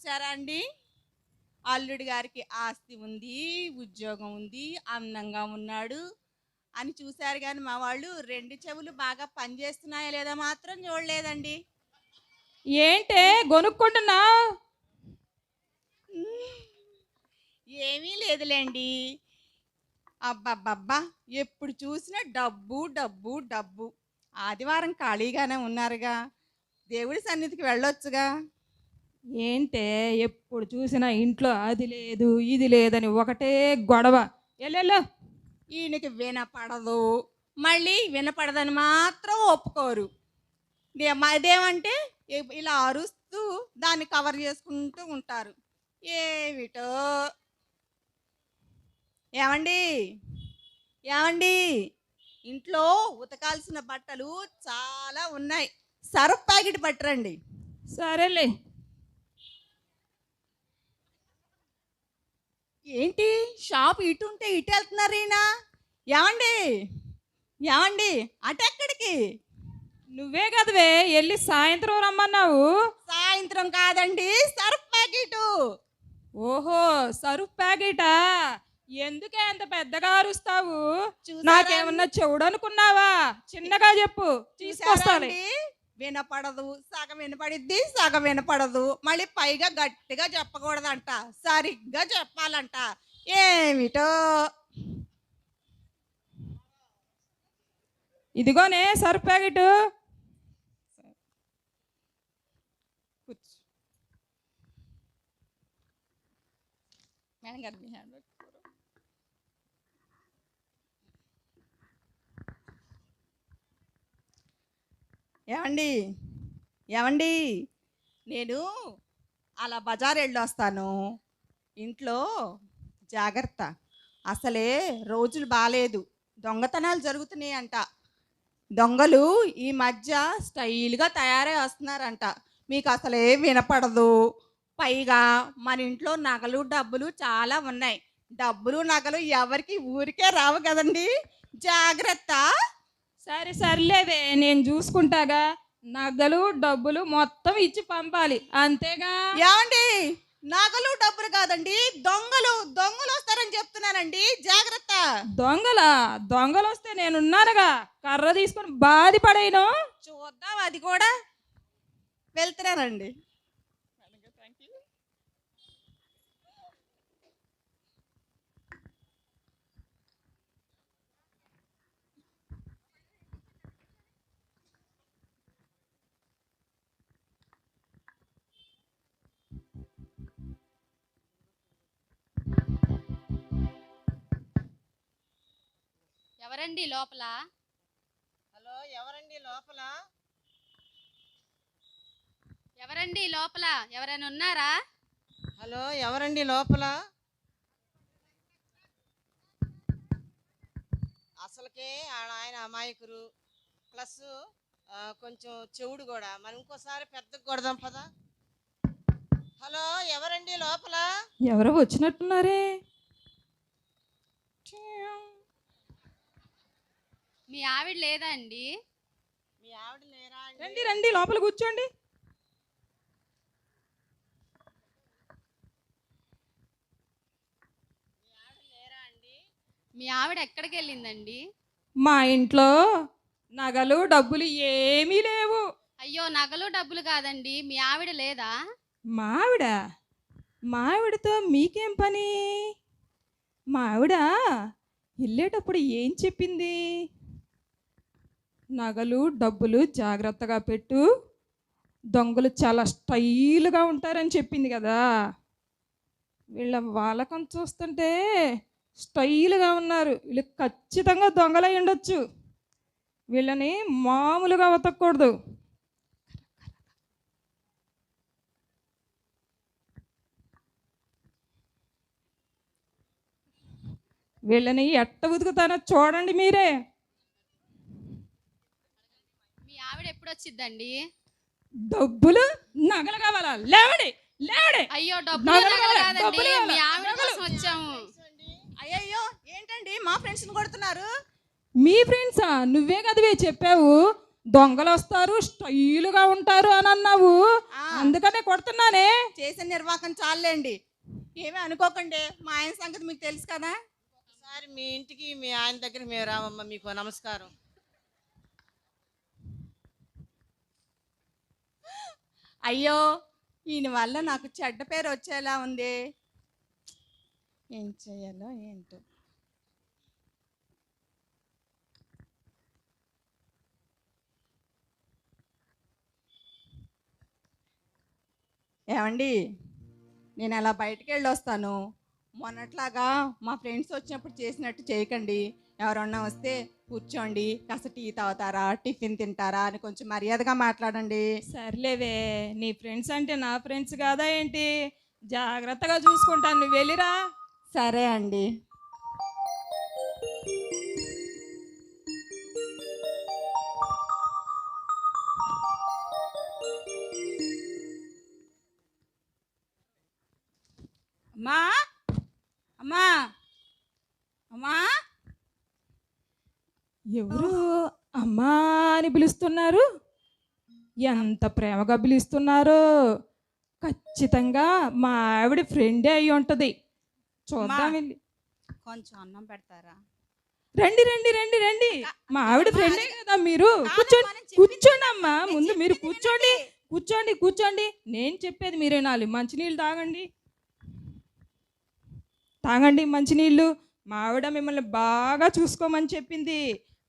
చూసారా అండి? అల్లుడి గారికి ఆస్తి ఉంది, ఉద్యోగం ఉంది, అందంగా ఉన్నాడు అని చూశారు కానీ మా వాళ్ళు 2 చెవులు బాగా పనిచేస్తున్నాయా లేదా మాత్రం చూడలేదండి. ఏంటే గొనుక్కుంటున్నా? ఏమీ లేదులేండి. అబ్బబ్బబ్బా! ఎప్పుడు చూసినా డబ్బు డబ్బు డబ్బు. ఆదివారం ఖాళీగానే ఉన్నారుగా, దేవుడి సన్నిధికి వెళ్ళొచ్చుగా. ఏంటే ఎప్పుడు చూసినా ఇంట్లో అది లేదు ఇది లేదని ఒకటే గొడవ. ఎల్లెల్లో. ఈయనకి వినపడదు, మళ్ళీ వినపడదని మాత్రం ఒప్పుకోరు. అదేమంటే ఇలా అరుస్తూ దాన్ని కవర్ చేసుకుంటూ ఉంటారు. ఏమిటో. ఏమండి ఏమండి ఇంట్లో ఉతకాల్సిన బట్టలు చాలా ఉన్నాయి, సర్ఫ్ ప్యాకెట్ పట్టరండి. సరేలే. ఏంటి షాప్ ఇటు ఉంటే ఇటు వెళ్తున్నారు ఈయన? ఏమండి ఏమండి అటెక్కడికి? నువ్వే కదవే వెళ్ళి సాయంత్రం రమ్మన్నావు. సాయంత్రం కాదండి, సర్ఫ్ ప్యాకెట్. ఓహో, సరుకు ప్యాకెటా? ఎందుకే అంత పెద్దగా అరుస్తావు? చూసారా నాకేమన్నా చెవుడు అనుకున్నావా? చిన్నగా చెప్పు, తీసుకొస్తాలే. చూసారండి? వినపడదు, సగం వినపడిద్ది, సగం వినపడదు, మళ్ళీ పైగా గట్టిగా చెప్పకూడదంట, సరిగ్గా చెప్పాలంట. ఏమిటో. ఇదిగోనే సరుకు ప్యాకెట్. కూర్చో. మేడం గారు మీ హ్యాండ్ పెట్టుకోరు. ఏమండి ఏమండి నేను అలా బజార్ వెళ్ళొస్తాను, ఇంట్లో జాగ్రత్త. అసలే రోజులు బాగాలేదు, దొంగతనాలు జరుగుతున్నాయి అంట. దొంగలు ఈ మధ్య స్టైల్గా తయారై వస్తున్నారంట. మీకు అసలే వినపడదు. పైగా మన ఇంట్లో నగలు డబ్బులు చాలా ఉన్నాయి. డబ్బులు నగలు ఎవరికి ఊరికే రావు కదండి, జాగ్రత్త. సరే సర్లేవే, నేను చూసుకుంటాగా. నగలు డబ్బులు మొత్తం ఇచ్చి పంపాలి అంతేగా. ఏమండి నగలు డబ్బులు కాదండి, దొంగలు దొంగలు వస్తారని చెప్తున్నానండి, జాగ్రత్త. దొంగలు వస్తే నేనున్నానుగా, కర్ర తీసుకొని బాధపడేను. చూద్దాం అది కూడా. వెళ్తున్నానండి. ఎవరండి లోపల? హలో, ఎవరండి లోపల? ఎవరండి లోపల? ఎవరైనా ఉన్నారా? హలో, ఎవరండి లోపల? అసలుకే ఆయన అమాయకురు, ప్లస్ కొంచెం చెవుడు కూడా. మనం ఇంకోసారి పెద్దగా కొడదాం పదా. హలో, ఎవరండి లోపల? ఎవరో వచ్చినట్టున్నారే. మీ ఆవిడ లేదా అండి? మీ ఆవిడ లేరా అండి? రండి రండి, లోపల కూర్చోండి. మీ ఆవిడ లేరా అండి? మీ ఆవిడ ఎక్కడికి వెళ్ళిందండి? మా ఇంట్లో నగలు డబ్బులు ఏమీ లేవు. అయ్యో, నగలు డబ్బులు కాదండి, మీ ఆవిడ లేదా? మావిడతో మీకేం పని? మా ఆవిడ వెళ్ళేటప్పుడు ఏం చెప్పింది? నగలు డబ్బులు జాగ్రత్తగా పెట్టు, దొంగలు చాలా స్టైల్గా ఉంటారని చెప్పింది కదా. వీళ్ళ వాలకం చూస్తుంటే స్టైల్గా ఉన్నారు. వీళ్ళు ఖచ్చితంగా దొంగలై ఉండొచ్చు. వీళ్ళని మామూలుగా వెతకూడదు. వీళ్ళని ఎట్ట ఉతుకుతానో చూడండి మీరే. మీ ఆవిడ ఎప్పుడు వచ్చిద్దండి? డబ్బులు నగలు కావాలా? లేవండి లేవండి. అయ్యో, డబ్బులు నగలు నగలు కావాలా? కాదండి, డబ్బులు మీ కావాలా? ఆవిడ నగలు. కోసం వచ్చాము. అయ్యయ్యో ఏంటండి మా ఫ్రెండ్స్ని కొడుతున్నారు? మీ ఫ్రెండ్సా? నువ్వే కదవే చెప్పావు దొంగలు వస్తారు స్టైలుగా ఉంటారు అని అన్నావు. అందుకనే కొడుతున్నానే. చేసిన నిర్వాహకం చాలండి. ఏమీ అనుకోకండి, మా ఆయన సంగతి మీకు తెలుసు కదా. ఒకసారి మీ ఇంటికి మీ ఆయన దగ్గర మేము రామమ్మా, మీకు నమస్కారం. అయ్యో, ఈయన వల్ల నాకు చెడ్డ పేరు వచ్చేలా ఉంది. ఏం చేయాలో ఏంటో. ఏమండి, నేను అలా బయటికి వెళ్ళి వస్తాను. మొన్నట్లాగా మా ఫ్రెండ్స్ వచ్చినప్పుడు చేసినట్టు చేయకండి. ఎవరన్నా వస్తే కూర్చోండి, కాస్త టీ తాగుతారా, టిఫిన్ తింటారా అని కొంచెం మర్యాదగా మాట్లాడండి. సర్లేవే, నీ ఫ్రెండ్స్ అంటే నా ఫ్రెండ్స్ కాదా ఏంటి? జాగ్రత్తగా చూసుకుంటాను, నువ్వు వెళ్ళిరా. సరే అండి. అమ్మా, అమ్మా, అమ్మా. ఎవరు అమ్మా అని పిలుస్తున్నారు? ఎంత ప్రేమగా పిలుస్తున్నారు. ఖచ్చితంగా మా ఆవిడ ఫ్రెండే అయి ఉంటుంది. చూద్దాం వెళ్ళి. కొంచెం అన్నం పెడతారా? రండి రండి రండి రండి, మా ఆవిడ ఫ్రెండే కదా మీరు. కూర్చోండి కూర్చోండి అమ్మా, ముందు మీరు కూర్చోండి కూర్చోండి కూర్చోండి. నేను చెప్పేది మీరే నాలి. మంచినీళ్ళు తాగండి తాగండి మంచినీళ్ళు. మా ఆవిడ మిమ్మల్ని బాగా చూసుకోమని చెప్పింది.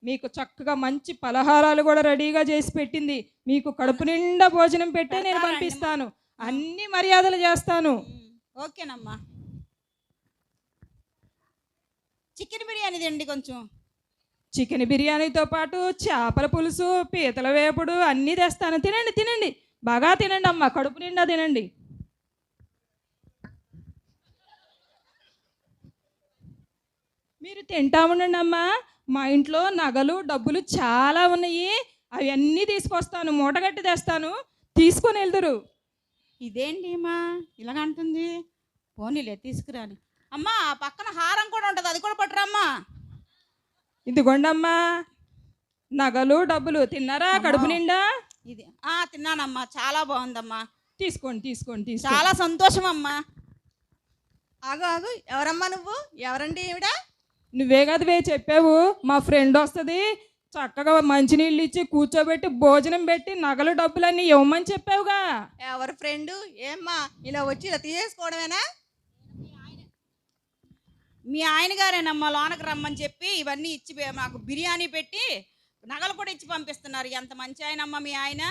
మీకు చక్కగా మంచి పలహారాలు కూడా రెడీగా చేసి పెట్టింది. మీకు కడుపు నిండా భోజనం పెట్టే నేను పంపిస్తాను. అన్ని మర్యాదలు చేస్తాను. ఓకేనమ్మా. చికెన్ బిర్యానీ తిండి కొంచెం. చికెన్ బిర్యానీతో పాటు చేపల పులుసు, పీతల వేపుడు అన్నీ తెస్తాను. తినండి తినండి, బాగా తినండి అమ్మా, కడుపు నిండా తినండి. మీరు తింటా ఉండండి అమ్మా. మా ఇంట్లో నగలు డబ్బులు చాలా ఉన్నాయి. అవి అన్నీ తీసుకొస్తాను, మూటగట్టి తెస్తాను, తీసుకొని వెళ్దురు. ఇదేంటి అమ్మా ఇలాగంటుంది? పోనీలే తీసుకురాని. అమ్మా, ఆ పక్కన హారం కూడా ఉంటుంది, అది కూడా పట్టురమ్మా. ఇదిగోండమ్మా నగలు డబ్బులు. తిన్నారా కడుపు నిండా? ఇది తిన్నానమ్మా, చాలా బాగుందమ్మా. తీసుకోండి తీసుకోండి తీసుకోండి. చాలా సంతోషం అమ్మా. ఆగు ఆగు, ఎవరమ్మా నువ్వు? ఎవరండి ఈవిడ? నువ్వే కదవే చెప్పావు, మా ఫ్రెండ్ వస్తుంది, చక్కగా మంచినీళ్ళు ఇచ్చి కూర్చోబెట్టి భోజనం పెట్టి నగలు డబ్బులన్నీ ఇవ్వమని చెప్పావుగా. ఎవరి ఫ్రెండు? ఏమ్మా ఇలా వచ్చి ఇలా తీసేసుకోవడమేనా? మీ ఆయన గారేనమ్మా లోనకి రమ్మని చెప్పి ఇవన్నీ ఇచ్చి నాకు బిర్యానీ పెట్టి నగలు కూడా ఇచ్చి పంపిస్తున్నారు. ఎంత మంచి ఆయనమ్మా మీ ఆయన.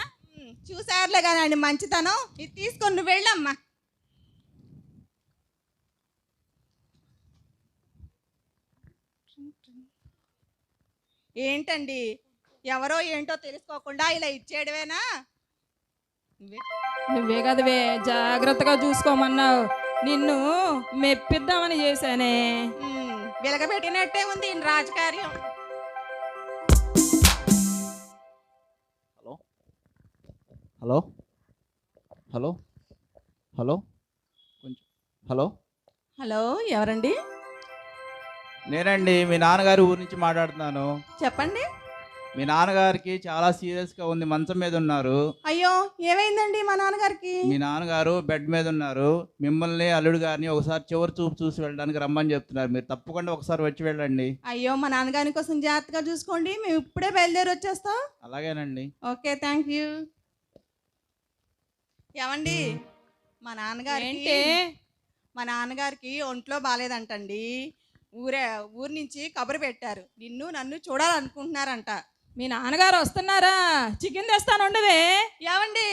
చూసారులే కానీ మంచితనం. ఇది తీసుకొని నువ్వు వెళ్ళమ్మా. ఏంటండి, ఎవరో ఏంటో తెలుసుకోకుండా ఇలా ఇచ్చేయడమేనా? నువ్వే కదవే జాగ్రత్తగా చూసుకోమన్నావు, నిన్ను మెప్పిద్దామని చేశానే. వెలగబెట్టినట్టే ఉంది ఈ రాజకార్యం. హలో హలో హలో కొంచెం హలో. హలో, ఎవరండి? నేనండి, మీ నాన్నగారి ఊరి నుంచి మాట్లాడుతున్నాను. చెప్పండి. మీ నాన్నగారికి చాలా సీరియస్గా ఉంది, మంచం మీద ఉన్నారు. అయ్యో, ఏమైందండి మా నాన్నగారికి? మీ నాన్నగారు బెడ్ మీద ఉన్నారు. మిమ్మల్ని అల్లుడు గారిని ఒకసారి చివరి చూపు చూసి వెళ్ళడానికి రమ్మని చెప్తున్నారు. మీరు తప్పకుండా ఒకసారి వచ్చి వెళ్ళండి. అయ్యో, మా నాన్నగారి కోసం జాగ్రత్తగా చూసుకోండి. మేము ఇప్పుడే బయలుదేరి వచ్చేస్తాం. అలాగేనండి. Okay, thank you. ఏమండి, మా నాన్నగారికి ఒంట్లో బాగాలేదంటండి. ఊరి నుంచి కబురు పెట్టారు, నిన్ను నన్ను చూడాలనుకుంటున్నారంట. మీ నాన్నగారు వస్తున్నారా? చికెన్ తెస్తాను ఉండవే. ఏమండి,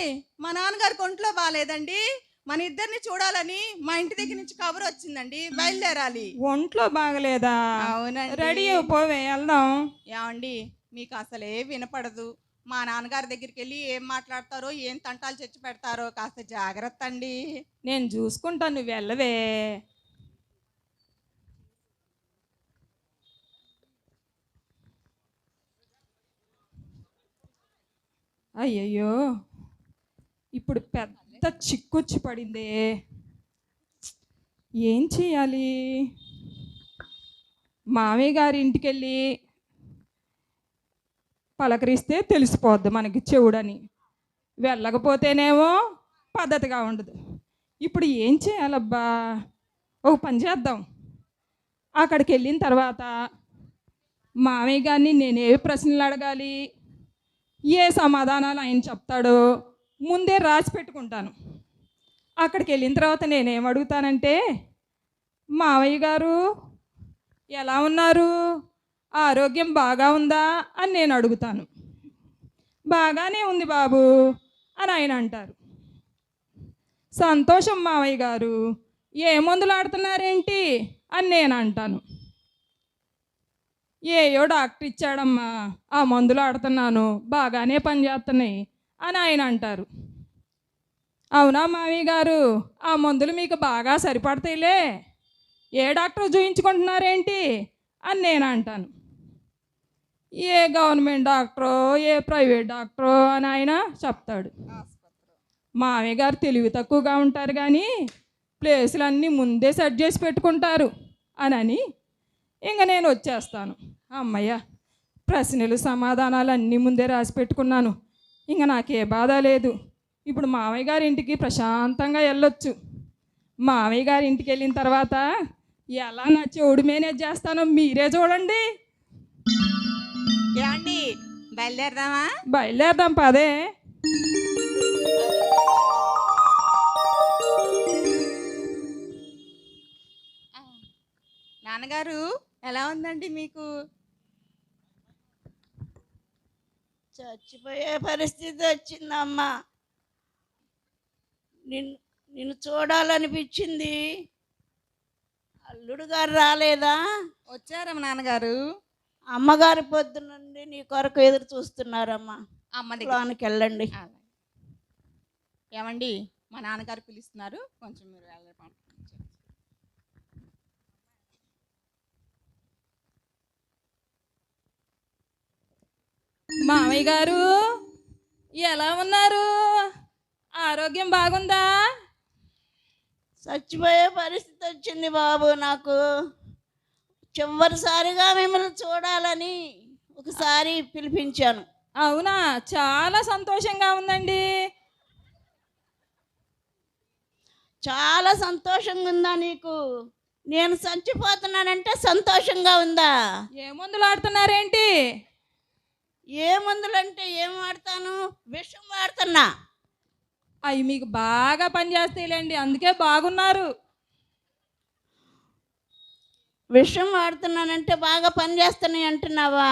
మా నాన్నగారికి ఒంట్లో బాగాలేదండి, మన ఇద్దరిని చూడాలని మా ఇంటి దగ్గర నుంచి కబురు వచ్చిందండి, బయలుదేరాలి. ఒంట్లో బాగలేదా? అవునండి. రెడీ అయిపోవే, వెళ్దాం. ఏమండి, మీకు అసలే వినపడదు. మా నాన్నగారి దగ్గరికి వెళ్ళి ఏం మాట్లాడతారో, ఏం తంటాలు చచ్చి పెడతారో కాస్త జాగ్రత్త అండి. నేను చూసుకుంటాను, నువ్వు వెళ్ళవే. అయ్యయ్యో, ఇప్పుడు పెద్ద చిక్కొచ్చి పడిందే. ఏం చేయాలి? మామయ్య గారి ఇంటికి వెళ్ళి పలకరిస్తే తెలిసిపోద్ది మనకి చెవుడని. వెళ్ళకపోతేనేమో పద్ధతిగా ఉండదు. ఇప్పుడు ఏం చేయాలబ్బా? ఒక పని చేద్దాం. అక్కడికి వెళ్ళిన తర్వాత మామయ్య గారిని నేను ఏ ప్రశ్నలు అడగాలి, ఏ సమాధానాలు ఆయన చెప్తాడో ముందే రాసి పెట్టుకుంటాను. అక్కడికి వెళ్ళిన తర్వాత నేనేం అడుగుతానంటే, మామయ్య గారు ఎలా ఉన్నారు, ఆరోగ్యం బాగా ఉందా అని నేను అడుగుతాను. బాగానే ఉంది బాబు అని ఆయన అంటారు. సంతోషం మామయ్య గారు, ఏ మందులు ఆడుతున్నారేంటి అని నేను అంటాను. ఏయో డాక్టర్ ఇచ్చాడమ్మా, ఆ మందులు ఆడుతున్నాను, బాగానే పనిచేస్తున్నాయి అని ఆయన అంటారు. అవునా మామయ్య గారు, ఆ మందులు మీకు బాగా సరిపడతాయిలే, ఏ డాక్టర్ చూయించుకుంటున్నారేంటి అని నేను అంటాను. ఏ గవర్నమెంట్ డాక్టరో ఏ ప్రైవేట్ డాక్టరో అని ఆయన చెప్తాడు. మామయ్య గారు తెలివి తక్కువగా ఉంటారు కానీ ప్లేసులన్నీ ముందే సెట్ చేసి పెట్టుకుంటారు అని ఇంక నేను వచ్చేస్తాను. అమ్మయ్య, ప్రశ్నలు సమాధానాలు అన్నీ ముందే రాసి పెట్టుకున్నాను, ఇంక నాకే బాధ లేదు. ఇప్పుడు మామయ్య గారి ఇంటికి ప్రశాంతంగా వెళ్ళొచ్చు. మామయ్య గారి ఇంటికి వెళ్ళిన తర్వాత ఎలా నా చెవుడు మేనేజ్ చేస్తానో మీరే చూడండి. ఏమండి, బయలుదేరదామా? బయలుదేరదాం పదే. నాన్నగారు ఎలా ఉందండి మీకు? చచ్చిపోయే పరిస్థితి వచ్చిందమ్మా. నిన్ను చూడాలనిపించింది. అల్లుడు గారు రాలేదా? వచ్చారమ్మ నాన్నగారు. అమ్మగారి పొద్దు నుండి నీ కొరకు ఎదురు చూస్తున్నారమ్మా. అమ్మ దగ్గర లోనికి వెళ్ళండి. ఏమండి, మా నాన్నగారు పిలుస్తున్నారు, కొంచెం మీరు వెళ్ళండి. మామయ్య గారు ఎలా ఉన్నారు, ఆరోగ్యం బాగుందా? చచ్చిపోయే పరిస్థితి వచ్చింది బాబు. నాకు చివరిసారిగా మిమ్మల్ని చూడాలని ఒకసారి పిలిపించాను. అవునా, చాలా సంతోషంగా ఉందండి. చాలా సంతోషంగా ఉందా నీకు? నేను చచ్చిపోతున్నానంటే సంతోషంగా ఉందా? ఏ మందులు ఆడుతున్నారేంటి? ఏ మందులంటే ఏం వాడతాను? విషం వాడుతున్నా. అవి మీకు బాగా పనిచేస్తాయిలేండి, అందుకే బాగున్నారు. విషం వాడుతున్నానంటే బాగా పనిచేస్తున్నాయి అంటున్నావా?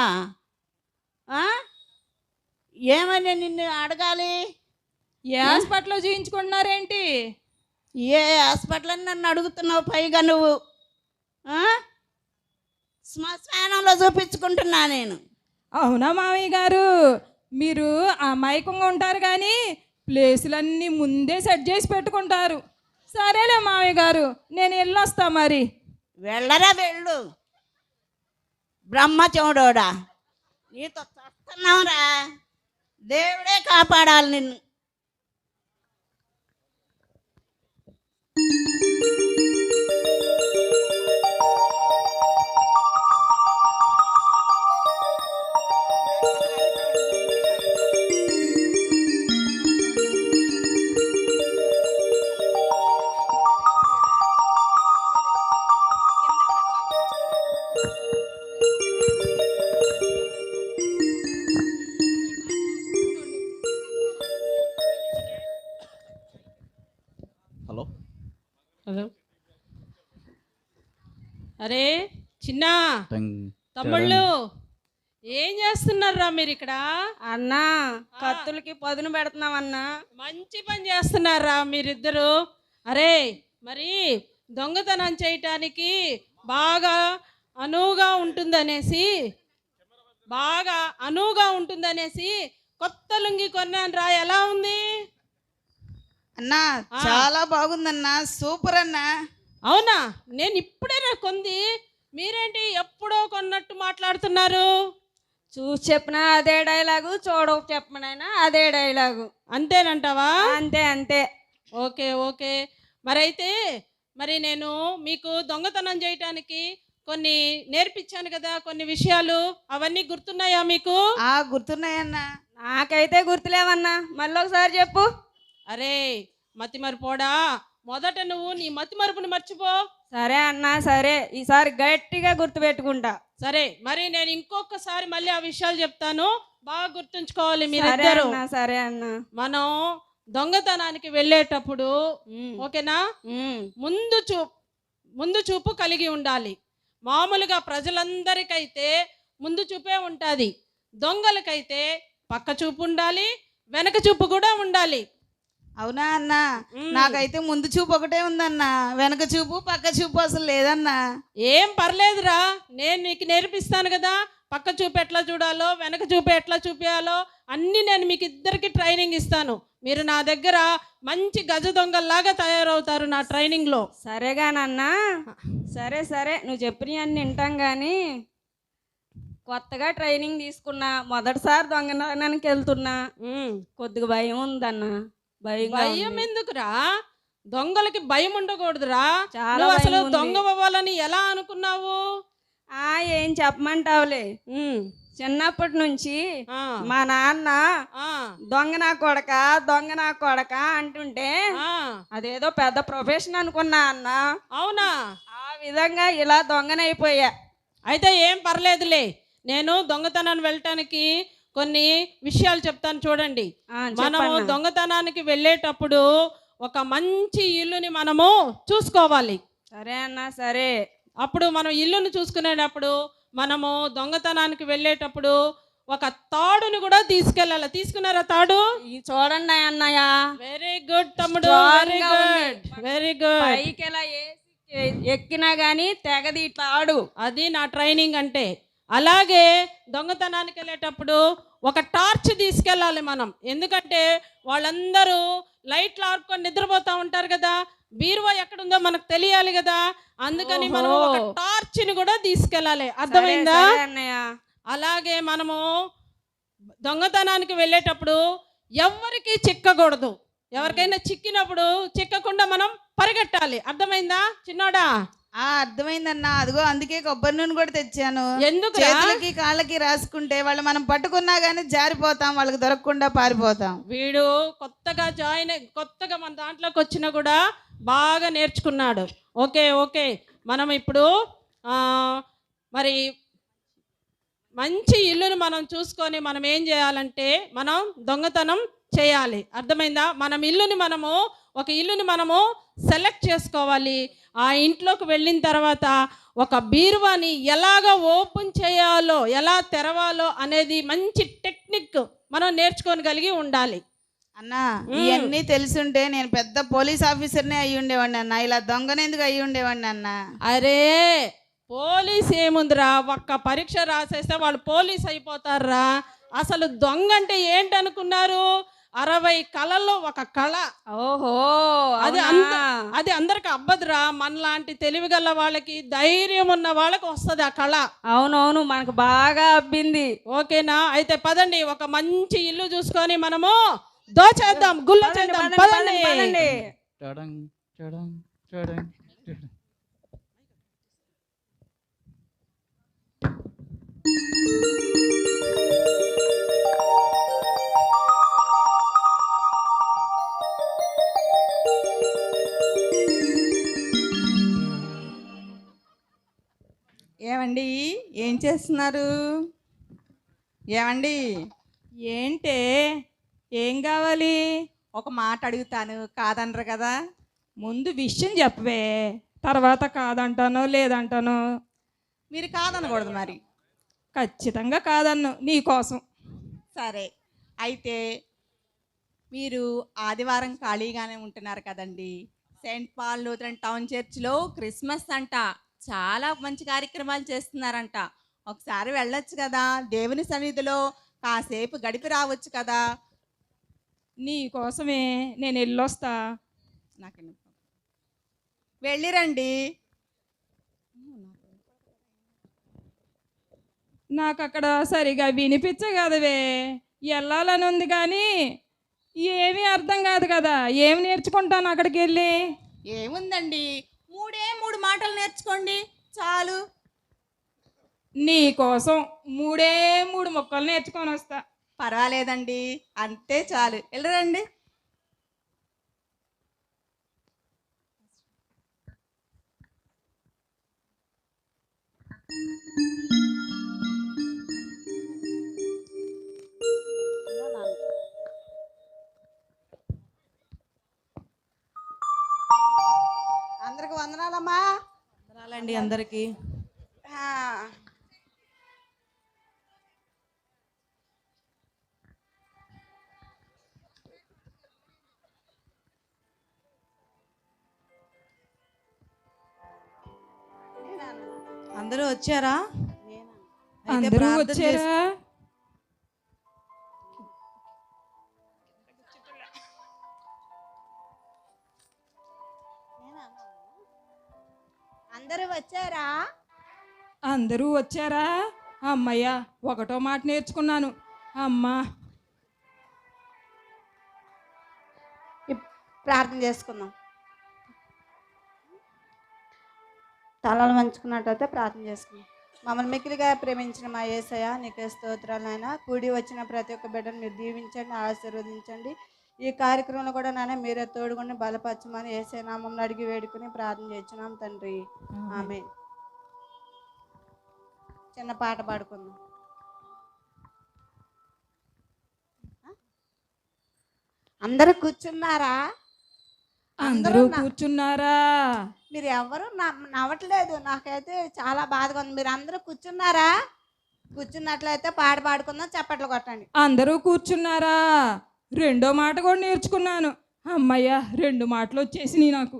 ఏమని నిన్ను అడగాలి? ఏ హాస్పిటల్లో చూయించుకుంటున్నారేంటి? ఏ హాస్పిటల్ అని నన్ను అడుగుతున్నావు? పైగా నువ్వు శ్మశానంలో చూపించుకుంటున్నా నేను. అవునా మామయ్య గారు, మీరు అమాయకంగా ఉంటారు కానీ ప్లేసులన్నీ ముందే సెట్ చేసి పెట్టుకుంటారు. సరేలే మామయ్య గారు, నేను వెళ్ళొస్తా మరి. వెళ్ళరా వెళ్ళు, బ్రహ్మచౌడోడా. నీతో చస్తున్నావురా, దేవుడే కాపాడాలి నిన్ను. హలో, అరే చిన్న తమ్ముళ్ళు, ఏం చేస్తున్నారా మీరు ఇక్కడ? అన్నా, కత్తులకి పదును పెడుతున్నాం అన్నా. మంచి పని చేస్తున్నారా మీరిద్దరు. అరే మరి దొంగతనం చేయటానికి బాగా అనువుగా ఉంటుందనేసి కొత్త లుంగి కొన్నాను రా. ఎలా ఉంది అన్నా? చాలా బాగుందన్నా, సూపర్ అన్నా. అవునా, నేను ఇప్పుడే కొంది, మీరేంటి ఎప్పుడో కొన్నట్టు మాట్లాడుతున్నారు? చూసి చెప్పినా అదే డైలాగు, చూడక చెప్పనైనా అదే డైలాగు. అంతేనంటావా? అంతే అంతే. Okay okay. మరైతే మరి నేను మీకు దొంగతనం చేయటానికి కొన్ని నేర్పించాను కదా, కొన్ని విషయాలు, అవన్నీ గుర్తున్నాయా మీకు? గుర్తున్నాయన్నా. నాకైతే గుర్తులేవన్నా, మళ్ళీ ఒకసారి చెప్పు. అరే మతిమరుపోడా, మొదట నువ్వు నీ మతిమరుపుని మర్చిపో. సరే అన్నా సరే, ఈసారి గట్టిగా గుర్తుపెట్టుకుంటా. సరే, మరి నేను ఇంకొకసారి మళ్ళీ ఆ విషయాలు చెప్తాను, బాగా గుర్తుంచుకోవాలి సరే మీరిద్దరు. అన్నా, సరే అన్నా. మనం దొంగతనానికి వెళ్ళేటప్పుడు ఓకేనా, ముందు చూపు కలిగి ఉండాలి. మామూలుగా ప్రజలందరికైతే ముందు చూపే ఉంటుంది, దొంగలకైతే పక్క చూపు ఉండాలి, వెనక చూపు కూడా ఉండాలి. అవునా అన్నా? నాకైతే ముందు చూపు ఒకటే ఉందన్నా, వెనక చూపు పక్క చూపు అసలు లేదన్నా. ఏం పర్లేదురా, నేను నీకు నేర్పిస్తాను కదా, పక్క చూపు ఎట్లా చూడాలో వెనక చూపు ఎట్లా చూపించాలో అన్నీ నేను మీకు ఇద్దరికి ట్రైనింగ్ ఇస్తాను. మీరు నా దగ్గర మంచి గజ దొంగల్లాగా తయారవుతారు నా ట్రైనింగ్లో. సరేగానన్నా, సరే సరే, నువ్వు చెప్పినవన్నీ వింటాం కానీ కొత్తగా ట్రైనింగ్ తీసుకున్నా, మొదటిసారి దొంగతనానికి వెళ్తున్నా, కొద్దిగా భయం ఉందన్నా. భయం ఎందుకురా? దొంగలకి భయం ఉండకూడదురా. చాలా నువ్వు అసలు భయం ఉంది. దొంగ అవ్వాలని ఎలా అనుకున్నావు? ఏం చెప్పమంటావులే, చిన్నప్పటి నుంచి మా నాన్న దొంగ నా కొడక అంటుంటే అదేదో పెద్ద ప్రొఫెషన్ అనుకున్నా అన్న. అవునా? ఆ విధంగా ఇలా దొంగనైపోయా. అయితే ఏం పర్లేదులే, నేను దొంగతనాన్ని వెళ్ళటానికి కొన్ని విషయాలు చెప్తాను చూడండి. మనము దొంగతనానికి వెళ్ళేటప్పుడు ఒక మంచి ఇల్లుని మనము చూసుకోవాలి. సరే అన్న, సరే. అప్పుడు మనం ఇల్లుని చూసుకునేటప్పుడు మనము దొంగతనానికి వెళ్ళేటప్పుడు ఒక తాడుని కూడా తీసుకెళ్ళాలి. తీసుకున్నారా తాడు? చూడండి అన్నయ్య. వెరీ గుడ్ తమ్ముడు, వెరీ గుడ్, వెరీ గుడ్. పైకి ఎలా ఎక్కినా గానీ తెగది తాడు. అది నా ట్రైనింగ్ అంటే. అలాగే దొంగతనానికి వెళ్ళేటప్పుడు ఒక టార్చ్ తీసుకెళ్ళాలి మనం. ఎందుకంటే వాళ్ళందరూ లైట్లు ఆర్పుకొని నిద్రపోతూ ఉంటారు కదా, బీరువా ఎక్కడుందో మనకు తెలియాలి కదా, అందుకని మనం ఒక టార్చ్ని కూడా తీసుకెళ్ళాలి. అర్థమైందా? అలాగే మనము దొంగతనానికి వెళ్ళేటప్పుడు ఎవరికి చిక్కకూడదు. ఎవరికైనా చిక్కినప్పుడు చిక్కకుండా మనం పరిగెట్టాలి. అర్థమైందా చిన్నోడా? అర్థమైందన్నా. అదిగో అందుకే కొబ్బరి నూనె కూడా తెచ్చాను. ఎందుకు? చేతులకి కాళ్ళకి రాసుకుంటే వాళ్ళు మనం పట్టుకున్నా గానీ జారిపోతాం, వాళ్ళకి దొరకకుండా పారిపోతాం. వీడు కొత్తగా మన దాంట్లోకి వచ్చినా కూడా బాగా నేర్చుకున్నాడు. ఓకే, మనం ఇప్పుడు మరి మంచి ఇల్లుని మనం చూసుకొని మనం ఏం చేయాలంటే మనం దొంగతనం చేయాలి. అర్థమైందా? ఒక ఇల్లుని మనము సెలెక్ట్ చేసుకోవాలి. ఆ ఇంట్లోకి వెళ్ళిన తర్వాత ఒక బీరువాని ఎలాగ ఓపెన్ చేయాలో, ఎలా తెరవాలో అనేది మంచి టెక్నిక్ మనం నేర్చుకోగలిగి ఉండాలి. అన్నా, ఇవన్నీ తెలుసుంటే నేను పెద్ద పోలీస్ ఆఫీసర్నే అయ్యి ఉండేవాడిని అన్న. ఇలా దొంగనెందుకు అయ్యి ఉండేవాడిని అన్న. అరే పోలీస్ ఏముందిరా, ఒక్క పరీక్ష రాసేస్తే వాళ్ళు పోలీస్ అయిపోతారా? అసలు దొంగ అంటే ఏంటనుకున్నారు? 60 కళల్లో ఒక కళ. ఓహో, అది అందరికి అబ్బదురా. మనలాంటి తెలివిగల వాళ్ళకి, ధైర్యం ఉన్న వాళ్ళకి వస్తుంది ఆ కళ. అవునవును, మనకు బాగా అబ్బింది. ఓకేనా? అయితే పదండి, ఒక మంచి ఇల్లు చూసుకొని మనము దోచేద్దాం, గుల్ల చేద్దాం. పదండి. ఏమండి, ఏం చేస్తున్నారు? ఏమండి, ఏంటే, ఏం కావాలి? ఒక మాట అడుగుతాను, కాదనరు కదా? ముందు విషయం చెప్పవే, తర్వాత కాదంటానో లేదంటానో. మీరు కాదనకూడదు మరి. ఖచ్చితంగా కాదన్ను, నీకోసం. సరే, అయితే మీరు ఆదివారం ఖాళీగానే ఉంటున్నారు కదండి. సెయింట్ పాల్ లూథరన్ టౌన్ చర్చ్లో క్రిస్మస్ అంట, చాలా మంచి కార్యక్రమాలు చేస్తున్నారంట. ఒకసారి వెళ్ళొచ్చు కదా, దేవుని సన్నిధిలో కాసేపు గడిపి రావచ్చు కదా. నీ కోసమే నేను వెళ్ళొస్తా. నాకు వెళ్ళిరండి. నాకు అక్కడ సరిగా వినిపించగదవే, వెళ్ళాలని ఉంది కానీ ఏమీ అర్థం కాదు కదా. ఏమి నేర్చుకుంటాను అక్కడికి వెళ్ళి? ఏముందండి, 3 మాటలు నేర్చుకోండి చాలు. నీ కోసం 3 ముక్కలు నేర్చుకొని వస్తా. పర్వాలేదండి, అంతే చాలు. వెళ్ళరండి. అందరికి వందనాలమ్మా. వందనాలండి అందరికీ. ఆ, అందరూ వచ్చారా? అయితే అందరూ ప్రార్థన వచ్చారా? అందరూ వచ్చారా? అందరూ వచ్చారా? అమ్మయ్య, ఒకటో మాట నేర్చుకున్నాను. అమ్మా, ప్రార్థన చేసుకుందాం. తలలు వంచుకున్నట్టయితే ప్రార్థన చేసుకుందాం. మమ్మల్ని మిక్కిలిగా ప్రేమించిన మా యేసయ్య, నీకే స్తోత్రాలు నాయన. కూడి వచ్చిన ప్రతి ఒక్క బిడ్డను మీరు దీవించండి, ఆశీర్వదించండి. ఈ కార్యక్రమంలో కూడా నాయన మీరే తోడుకొని బలపరచమని యేసయ్య నామమున అడిగి వేడుకొని ప్రార్థన చేస్తున్నాం తండ్రి. ఆమేన్. చిన్న పాట పాడుకుందాం. అందరూ కూర్చున్నారా? అందరూ కూర్చున్నారా? మీరు ఎవరు నవ్వట్లేదు. నాకైతే చాలా బాధగా ఉంది. మీరు అందరూ కూర్చున్నారా? కూర్చున్నట్లయితే పాట పాడుకుందాం, చప్పట్లు కొట్టండి. అందరూ కూర్చున్నారా? రెండో మాట కూడా నేర్చుకున్నాను. అమ్మయ్య, 2 మాటలు వచ్చేసినాయి నాకు.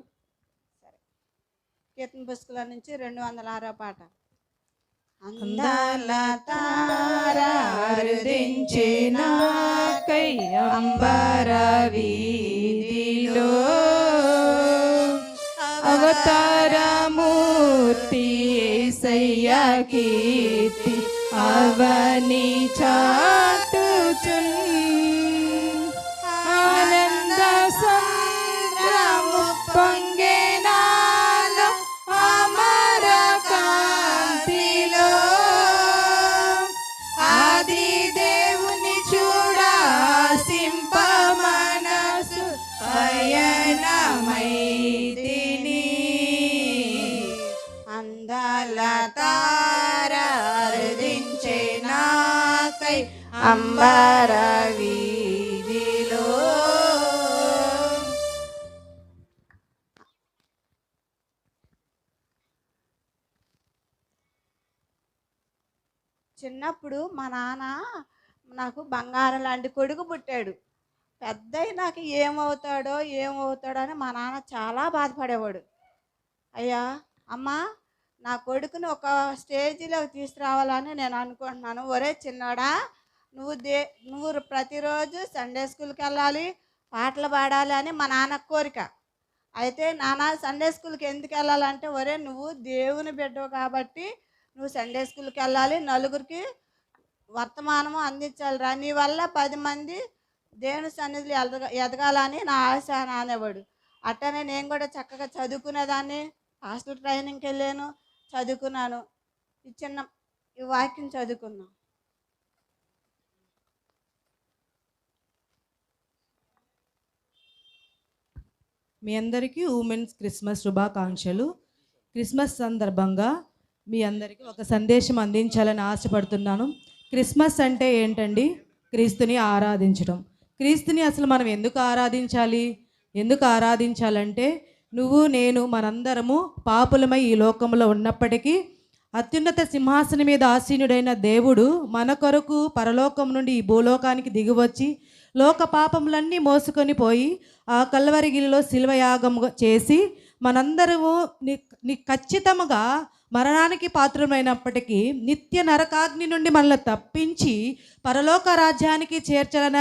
కీర్తన పుస్తకాల నుంచి 206వ పాట. అందాల తారారుదించినాకై అంబర వీధిలో అవతారమూర్తి యేసయ్య కీర్తి అవని చాటుచున్ ఆనంద సంద్రము పొంగెనాలో అమర కాంతిలో ఆది దేవుని చూడాసింప మనసు పయనమైతిని అందాల తారారుదించెనాకై అంబర వీధిలో. చిన్నప్పుడు మా నాన్న నాకు బంగారం లాంటి కొడుకు పుట్టాడు. పెద్ద నాకు ఏమవుతాడో అని మా నాన్న చాలా బాధపడేవాడు. అయ్యా అమ్మా, నా కొడుకుని ఒక స్టేజీలోకి తీసుకురావాలని నేను అనుకుంటున్నాను. ఒరే చిన్నోడా, నువ్వు ప్రతిరోజు సండే స్కూల్కి వెళ్ళాలి, పాటలు పాడాలి అని మా నాన్న కోరిక. అయితే నాన్న సండే స్కూల్కి ఎందుకు వెళ్ళాలంటే, ఒరే నువ్వు దేవుని బిడ్డవు కాబట్టి నువ్వు సండే స్కూల్కి వెళ్ళాలి, నలుగురికి వర్తమానము అందించాలిరా, నీ వల్ల 10 మంది దేవుని సన్నిధిలో ఎదగాలని నా ఆశ అని అనేవాడు. అట్టనే నేను కూడా చక్కగా చదువుకునేదాన్ని. హాస్టల్ ట్రైనింగ్కి వెళ్ళాను, చదువుకున్నాను. ఈ వాక్యం చదువుకున్నాను. మీ అందరికీ ఉమెన్స్ క్రిస్మస్ శుభాకాంక్షలు. క్రిస్మస్ సందర్భంగా మీ అందరికీ ఒక సందేశం అందించాలని ఆశపడుతున్నాను. క్రిస్మస్ అంటే ఏంటండి? క్రీస్తుని ఆరాధించడం. క్రీస్తుని అసలు మనం ఎందుకు ఆరాధించాలి? ఎందుకు ఆరాధించాలంటే, నువ్వు నేను మనందరము పాపులమై ఈ లోకంలో ఉన్నప్పటికీ అత్యున్నత సింహాసనం మీద ఆసీనుడైన దేవుడు మన కొరకు పరలోకం నుండి ఈ భూలోకానికి దిగివచ్చి లోక పాపములన్నీ మోసుకొని పోయి ఆ కల్వరిగిలిలో శిల్వయాగం చేసి మనందరము ఖచ్చితంగా మరణానికి పాత్రమైనప్పటికీ నిత్య నరకాగ్ని నుండి మనల్ని తప్పించి పరలోక రాజ్యానికి చేర్చాలన్న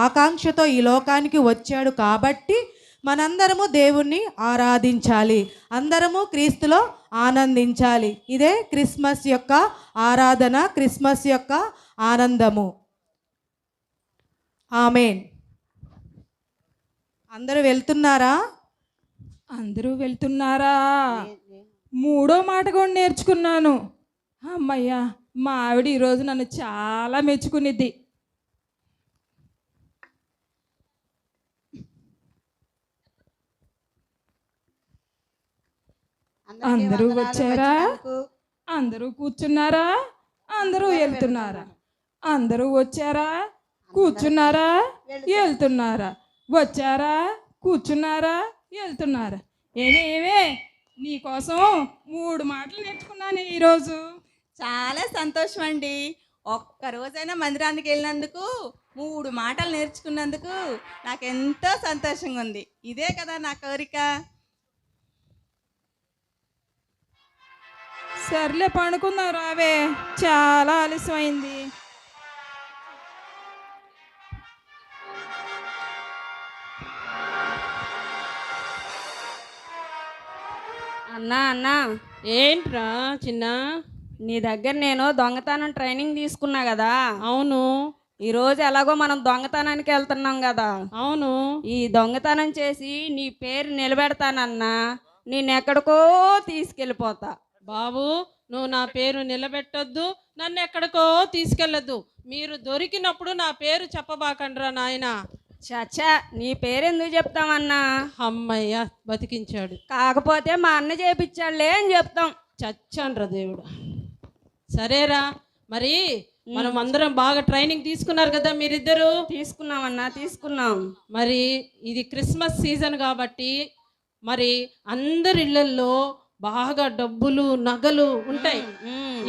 ఆకాంక్షతో ఈ లోకానికి వచ్చాడు. కాబట్టి మనందరము దేవుణ్ణి ఆరాధించాలి, అందరము క్రీస్తులో ఆనందించాలి. ఇదే క్రిస్మస్ యొక్క ఆరాధన, క్రిస్మస్ యొక్క ఆనందము. ఆమేన్. అందరూ వెళ్తున్నారా? అందరూ వెళ్తున్నారా? మూడో మాట కూడా నేర్చుకున్నాను. అమ్మయ్య, మా ఆవిడ ఈరోజు నన్ను చాలా మెచ్చుకునిద్ది. అందరూ వచ్చారా? అందరూ కూర్చున్నారా? అందరూ వెళ్తున్నారా? అందరూ వచ్చారా? కూర్చున్నారా? వెళ్తున్నారా? వచ్చారా? కూర్చున్నారా? వెళ్తున్నారా? ఏమే నీకోసం 3 మాటలు నేర్చుకున్నాను ఈరోజు. చాలా సంతోషం అండి. ఒక్క రోజైనా మందిరానికి వెళ్ళినందుకు 3 మాటలు నేర్చుకున్నందుకు నాకు ఎంతో సంతోషంగా ఉంది. ఇదే కదా నా కోరిక. సర్లే పడుకుందాం రావే, చాలా ఆలస్యమైంది. అన్నా అన్నా, ఏంట్రా చిన్న? నీ దగ్గర నేను దొంగతనం ట్రైనింగ్ తీసుకున్నా కదా. అవును ఈరోజు ఎలాగో మనం దొంగతనానికి వెళ్తున్నాం కదా. అవును. ఈ దొంగతనం చేసి నీ పేరు నిలబెడతానన్నా. నేను ఎక్కడికో తీసుకెళ్ళిపోతా. బాబు, నువ్వు నా పేరు నిలబెట్టొద్దు, నన్ను ఎక్కడికో తీసుకెళ్ళొద్దు. మీరు దొరికినప్పుడు నా పేరు చెప్పబాకండ్రా నాయన. చచ్చా, నీ పేరు ఎందుకు చెప్తామన్నా? అమ్మయ్య బతికించాడు. కాకపోతే మా అన్న చేపించాడులే అని చెప్తాం. చచ్చాన్రా దేవుడు. సరేరా, మరి మనం అందరం బాగా ట్రైనింగ్ తీసుకున్నారు కదా మీరిద్దరు. తీసుకున్నామన్నా, తీసుకున్నాం. మరి ఇది క్రిస్మస్ సీజన్ కాబట్టి మరి అందరి ఇళ్ళల్లో బాగా డబ్బులు నగలు ఉంటాయి.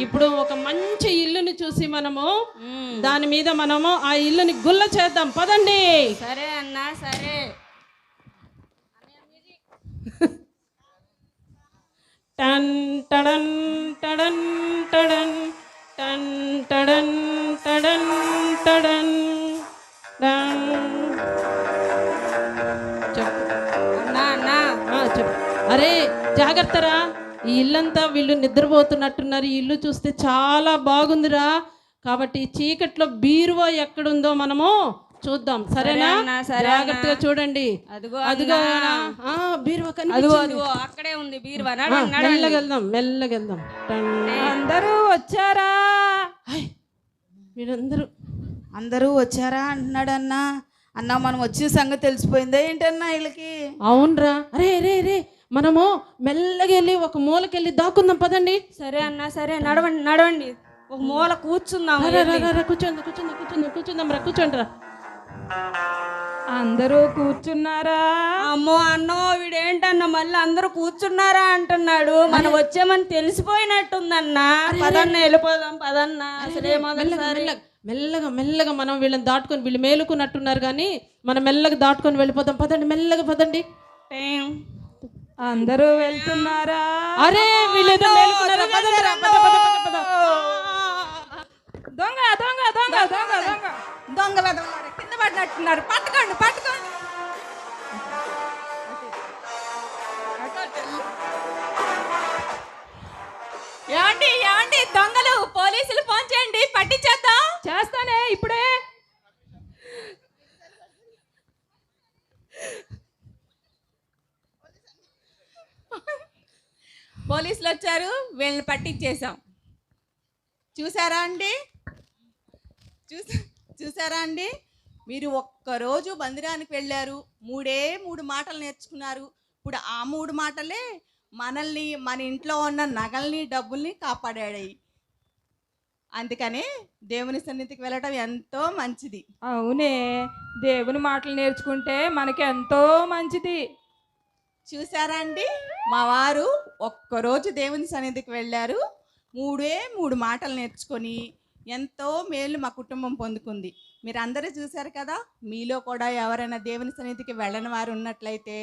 ఇప్పుడు ఒక మంచి ఇల్లుని చూసి మనము దాని మీద మనము ఆ ఇల్లుని గుల్ల చేద్దాం, పదండి. సరే అన్నా, సరే. టన్ టడన్ టడన్ టడన్ టన్ టడన్ టడన్ టడన్ టన్. చెప్పు. అన్నా అన్నా, చెప్పు. అరే జాగ్రత్తరా, ఈ ఇల్లంతా వీళ్ళు నిద్రపోతున్నట్టున్నారు. ఈ ఇల్లు చూస్తే చాలా బాగుందిరా. కాబట్టి చీకట్లో బీరువా ఎక్కడుందో మనము చూద్దాం, సరేనా? జాగ్రత్తగా చూడండి. అదిగో బీరువా కనిపిస్తుంది. అక్కడే ఉంది బీరువా. మెల్లగెళ్దాం, మెల్లగెళ్దాం. అందరూ వచ్చారా? వీళ్ళందరూ అందరూ వచ్చారా అంటున్నాడన్నా. అన్నా, మనం వచ్చిన సంగతి తెలిసిపోయిందా ఏంటన్నా వీళ్ళకి? అవునరా. అరే రే రే, మనము మెల్లగా వెళ్ళి ఒక మూలకెళ్ళి దాక్కుందాం, పదండి. సరే అన్నా, సరే. నడవండి నడవండి, ఒక మూల కూర్చుందాం. కూర్చుందాం రా, కూర్చోండి రా. అందరూ కూర్చున్నారా? అమ్మో అన్నో, వీడేంటన్నా మళ్ళీ అందరూ కూర్చున్నారా అంటున్నాడు. మనం వచ్చామని తెలిసిపోయినట్టుందన్నా. పదన్నా వెళ్ళిపోదాం, పదన్నా. అసలే మెల్లగా మెల్లగా మనం వీళ్ళని దాటుకొని, వీళ్ళు మేలుకున్నట్టున్నారు కానీ మనం మెల్లగా దాటుకొని వెళ్ళిపోదాం, పదండి. మెల్లగా పదండి. అందరూ వెళ్తున్నారా? అరే వీళ్ళేదో మేలుకున్నారా? దొంగ దొంగ దొంగ దొంగ దొంగ దొంగ వెదవలారా, కింద పడినట్టున్నారు. పట్టుకోండి, పట్టుకోండి. ఏమండి, ఏమండి, దొంగలు, పోలీసులు ఫోన్ చేయండి, పట్టించేద్దాం. చేస్తానే ఇప్పుడే. పోలీసులు వచ్చారు, వీళ్ళని పట్టించేసాం. చూసారా అండి, చూసారా అండి? మీరు ఒక్కరోజు మందిరానికి వెళ్ళారు, 3 మాటలు నేర్చుకున్నారు. ఇప్పుడు ఆ 3 మాటలే మనల్ని, మన ఇంట్లో ఉన్న నగల్ని, డబ్బుల్ని కాపాడాయి. అందుకనే దేవుని సన్నిధికి వెళ్ళడం ఎంతో మంచిది. అవునే, దేవుని మాటలు నేర్చుకుంటే మనకి ఎంతో మంచిది. చూసారా అండి, మా వారు ఒక్కరోజు దేవుని సన్నిధికి వెళ్ళారు, 3 మాటలు నేర్చుకొని ఎంతో మేలు మా కుటుంబం పొందుకుంది. మీరు అందరూ చూశారు కదా. మీలో కూడా ఎవరైనా దేవుని సన్నిధికి వెళ్ళని వారు ఉన్నట్లయితే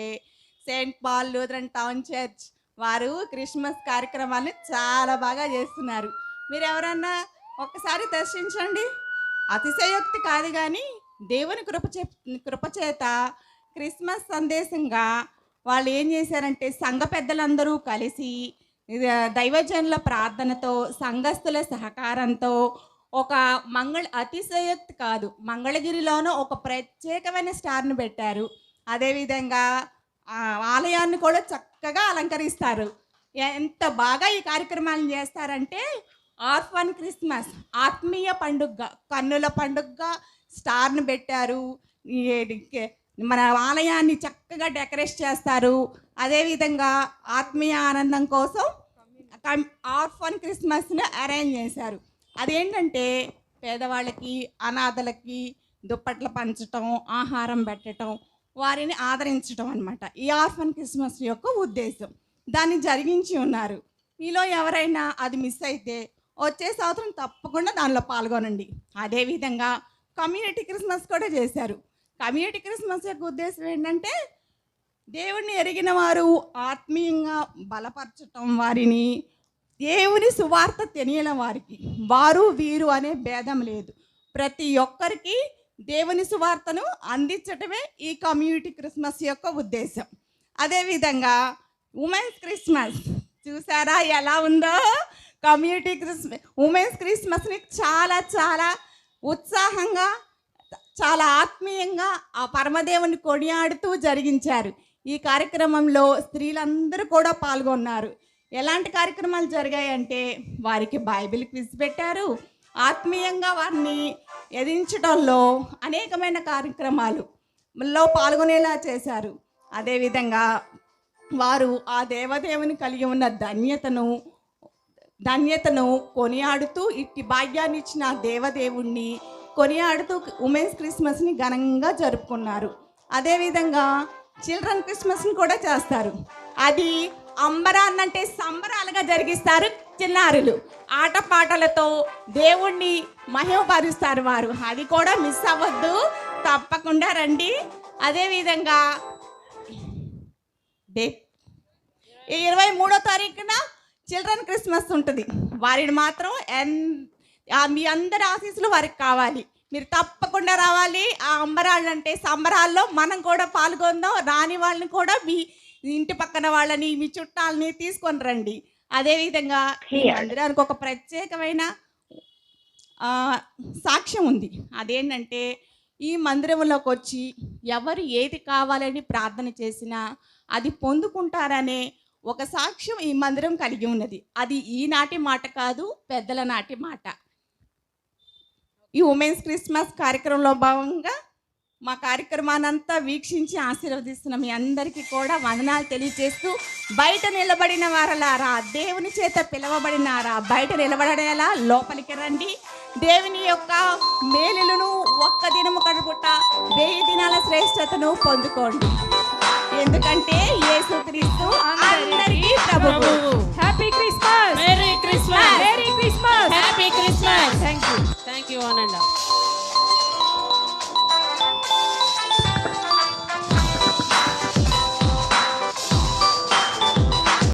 Saint Paul Lutheran Town Church వారు క్రిస్మస్ కార్యక్రమాన్ని చాలా బాగా చేస్తున్నారు. మీరు ఎవరన్నా ఒక్కసారి దర్శించండి. అతిశయోక్తి కాదు కానీ దేవుని కృపచేత క్రిస్మస్ సందేశంగా వాళ్ళు ఏం చేశారంటే, సంఘ పెద్దలందరూ కలిసి దైవజనుల ప్రార్థనతో, సంఘస్థుల సహకారంతో ఒక అతిశయోక్తి కాదు, మంగళగిరిలోనూ ఒక ప్రత్యేకమైన స్టార్ను పెట్టారు. అదేవిధంగా ఆలయాన్ని కూడా చక్కగా అలంకరిస్తారు. ఎంత బాగా ఈ కార్యక్రమాలను చేస్తారంటే, ఆర్ఫన్ క్రిస్మస్, ఆత్మీయ పండుగ, కన్నుల పండుగ స్టార్ను పెట్టారు. మన ఆలయాన్ని చక్కగా డెకరేట్ చేస్తారు. అదేవిధంగా ఆత్మీయ ఆనందం కోసం ఆర్ఫన్ క్రిస్మస్ని అరేంజ్ చేశారు. అదేంటంటే పేదవాళ్ళకి, అనాథలకి దుప్పట్లు పంచటం, ఆహారం పెట్టడం, వారిని ఆదరించడం అన్నమాట ఈ ఆర్ఫన్ క్రిస్మస్ యొక్క ఉద్దేశం. దాన్ని జరిగించి ఉన్నారు. మీలో ఎవరైనా అది మిస్ అయితే వచ్చే సంవత్సరం తప్పకుండా దానిలో పాల్గొనండి. అదేవిధంగా కమ్యూనిటీ క్రిస్మస్ కూడా చేశారు. కమ్యూనిటీ క్రిస్మస్ యొక్క ఉద్దేశం ఏంటంటే దేవుణ్ణి ఎరిగిన వారు ఆత్మీయంగా బలపరచటం, వారిని దేవుని సువార్త తెలియని వారికి వారు వీరు అనే భేదం లేదు, ప్రతి ఒక్కరికి దేవుని సువార్తను అందించటమే ఈ కమ్యూనిటీ క్రిస్మస్ యొక్క ఉద్దేశం. అదేవిధంగా ఉమెన్స్ క్రిస్మస్ చూసారా ఎలా ఉందో? కమ్యూనిటీ క్రిస్మస్ ఉమెన్స్ క్రిస్మస్ని చాలా చాలా ఉత్సాహంగా, చాలా ఆత్మీయంగా ఆ పరమదేవుని కొనియాడుతూ జరిగించారు. ఈ కార్యక్రమంలో స్త్రీలందరూ కూడా పాల్గొన్నారు. ఎలాంటి కార్యక్రమాలు జరిగాయంటే వారికి బైబిల్ క్విజ్ పెట్టారు, ఆత్మీయంగా వారిని ఎదించడంలో అనేకమైన కార్యక్రమాలలో పాల్గొనేలా చేశారు. అదేవిధంగా వారు ఆ దేవదేవుని కలిగి ఉన్న ధన్యతను కొనియాడుతూ ఇట్టి భాగ్యాన్ని ఇచ్చిన దేవదేవుణ్ణి కొనియాడుతూ ఉమెన్స్ క్రిస్మస్ని ఘనంగా జరుపుకున్నారు. అదేవిధంగా చిల్డ్రన్ క్రిస్మస్ని కూడా చేస్తారు. అది అంబరాన్నంటే సంబరాలుగా జరిగిస్తారు. చిన్నారులు ఆటపాటలతో దేవుణ్ణి మహిమపరుస్తారు వారు. అది కూడా మిస్ అవ్వద్దు, తప్పకుండా రండి. అదేవిధంగా 23వ తారీఖున చిల్డ్రన్ క్రిస్మస్ ఉంటుంది. వారిని మాత్రం మీ అందరి ఆశీస్సులు వారికి కావాలి. మీరు తప్పకుండా రావాలి. ఆ అంబరాళ్ళంటే సంబరాల్లో మనం కూడా పాల్గొందాం. రాని వాళ్ళని కూడా మీ ఇంటి పక్కన వాళ్ళని, మీ చుట్టాలని తీసుకొని రండి. అదేవిధంగా ఈ మందిరానికి ఒక ప్రత్యేకమైన సాక్ష్యం ఉంది. అదేంటంటే ఈ మందిరంలోకి వచ్చి ఎవరు ఏది కావాలని ప్రార్థన చేసినా అది పొందుకుంటారనే ఒక సాక్ష్యం ఈ మందిరం కలిగి ఉన్నది. అది ఈనాటి మాట కాదు, పెద్దల నాటి మాట. ఈ ఉమెన్స్ క్రిస్మస్ కార్యక్రమంలో భాగంగా మా కార్యక్రమానంతా వీక్షించి ఆశీర్వదిస్తున్న మీ అందరికీ కూడా వందనాలు తెలియజేస్తూ, బయట నిలబడిన వారలారా, దేవుని చేత పిలవబడినారా, బయట నిలబడేలా లోపలికి రండి. దేవుని యొక్క మేలులను ఒక్క దినము కడుపుట 1000 దినాల శ్రేష్టతను పొందుకోండి. ఎందుకంటే యేసుక్రీస్తు అందరికీ ప్రభువు. Happy Christmas, merry Christmas, merry Christmas, happy Christmas. Thank you. Thank you ఆనంద.